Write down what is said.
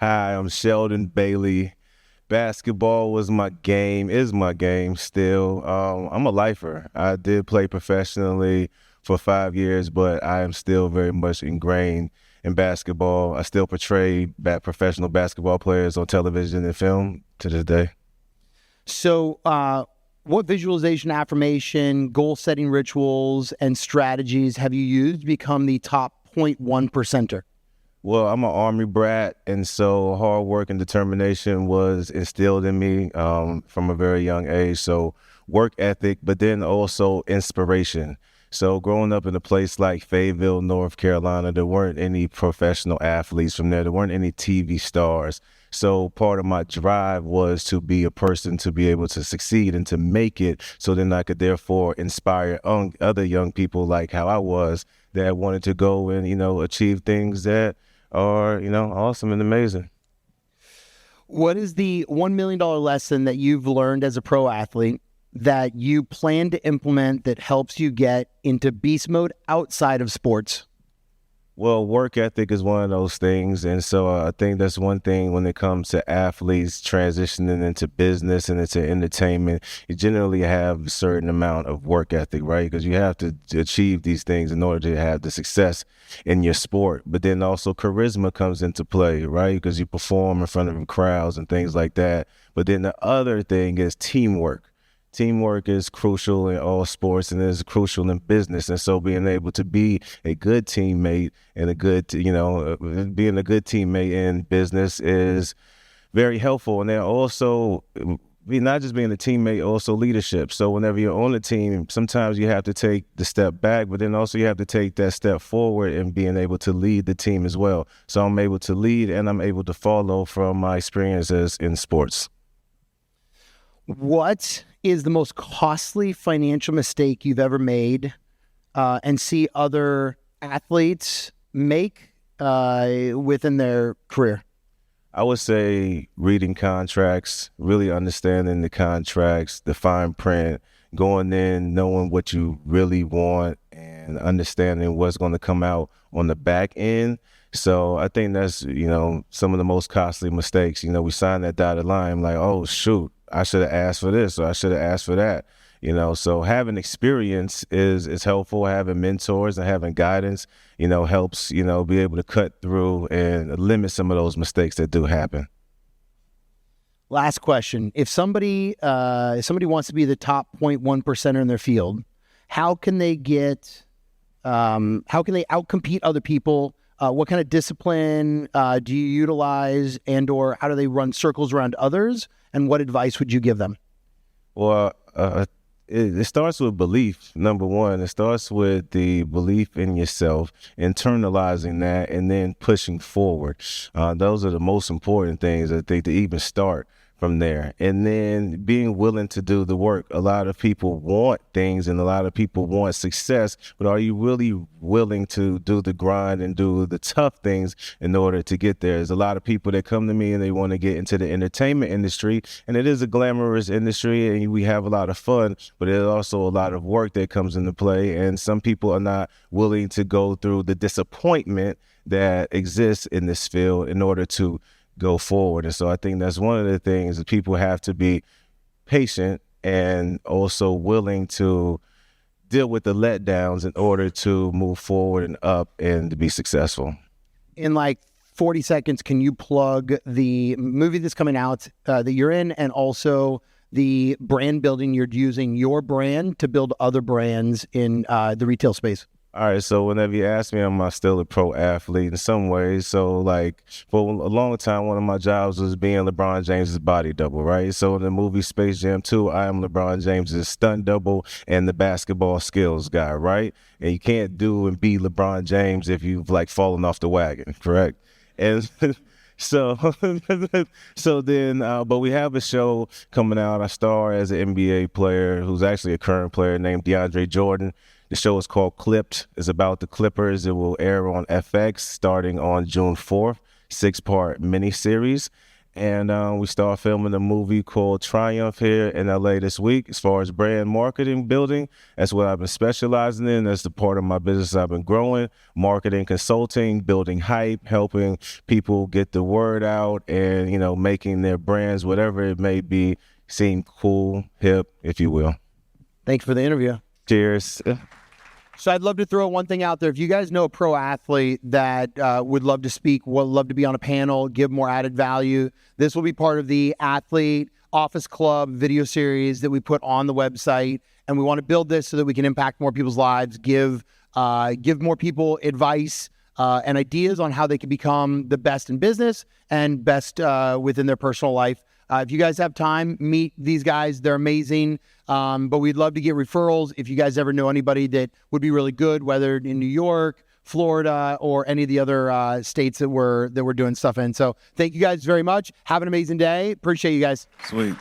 Hi, I'm Sheldon Bailey. Basketball was my game, is my game still. I'm a lifer. I did play professionally for 5 years, but I am still very much ingrained in basketball. I still portray professional basketball players on television and film to this day. So, what visualization, affirmation, goal-setting rituals, and strategies have you used to become the top 0.1 percenter? Well, I'm an Army brat, and so hard work and determination was instilled in me from a very young age. So work ethic, but then also inspiration. So growing up in a place like Fayetteville, North Carolina, there weren't any professional athletes from there. There weren't any TV stars. So part of my drive was to be a person to be able to succeed and to make it, so then I could therefore inspire other young people like how I was, that wanted to go and, achieve things that are, awesome and amazing. What is the $1 million lesson that you've learned as a pro athlete that you plan to implement that helps you get into beast mode outside of sports? Well, work ethic is one of those things. And so I think that's one thing when it comes to athletes transitioning into business and into entertainment. You generally have a certain amount of work ethic, right? Because you have to achieve these things in order to have the success in your sport. But then also charisma comes into play, right? Because you perform in front of crowds and things like that. But then the other thing is teamwork. Teamwork is crucial in all sports and is crucial in business. And so being able to be a good teammate and being a good teammate in business is very helpful. And then also not just being a teammate, also leadership. So whenever you're on a team, sometimes you have to take the step back, but then also you have to take that step forward and being able to lead the team as well. So I'm able to lead and I'm able to follow from my experiences in sports. What is the most costly financial mistake you've ever made and see other athletes make within their career? I would say reading contracts, really understanding the contracts, the fine print, going in, knowing what you really want and understanding what's going to come out on the back end. So I think that's, some of the most costly mistakes. We sign that dotted line like, oh, shoot, I should have asked for this or I should have asked for that. So having experience is helpful. Having mentors and having guidance, helps, be able to cut through and limit some of those mistakes that do happen. Last question. If somebody wants to be the top 0.1 percenter in their field, how can they outcompete other people? What kind of discipline do you utilize, and or how do they run circles around others? And what advice would you give them? Well, it starts with belief, number one. It starts with the belief in yourself, internalizing that, and then pushing forward. Those are the most important things, I think, to even start from there. And then being willing to do the work. A lot of people want things and a lot of people want success, but are you really willing to do the grind and do the tough things in order to get there? There's a lot of people that come to me and they want to get into the entertainment industry, and it is a glamorous industry and we have a lot of fun, but there's also a lot of work that comes into play, and some people are not willing to go through the disappointment that exists in this field in order to go forward. And so I think that's one of the things that people have to be patient and also willing to deal with the letdowns in order to move forward and up and to be successful. In like 40 seconds, can you plug the movie that's coming out that you're in, and also the brand building you're using your brand to build other brands in the retail space? All right, so whenever you ask me, am I still a pro athlete in some ways? So like for a long time, one of my jobs was being LeBron James's body double, right? So in the movie Space Jam 2, I am LeBron James's stunt double and the basketball skills guy, right? And you can't do and be LeBron James if you've like fallen off the wagon, correct? And So then, but we have a show coming out. I star as an NBA player who's actually a current player named DeAndre Jordan. The show is called Clipped. It's about the Clippers. It will air on FX starting on June 4th, 6-part miniseries. And we start filming a movie called Triumph here in LA this week. As far as brand marketing building, that's what I've been specializing in. That's the part of my business I've been growing. Marketing, consulting, building hype, helping people get the word out, and making their brands, whatever it may be, seem cool, hip, if you will. Thanks for the interview. Cheers. So I'd love to throw one thing out there. If you guys know a pro athlete that would love to speak, would love to be on a panel, give more added value, this will be part of the Athlete Office Club video series that we put on the website. And we want to build this so that we can impact more people's lives, give more people advice and ideas on how they can become the best in business and best within their personal life. If you guys have time, meet these guys. They're amazing. But we'd love to get referrals. If you guys ever know anybody that would be really good, whether in New York, Florida, or any of the other states that we're doing stuff in. So thank you guys very much. Have an amazing day. Appreciate you guys. Sweet.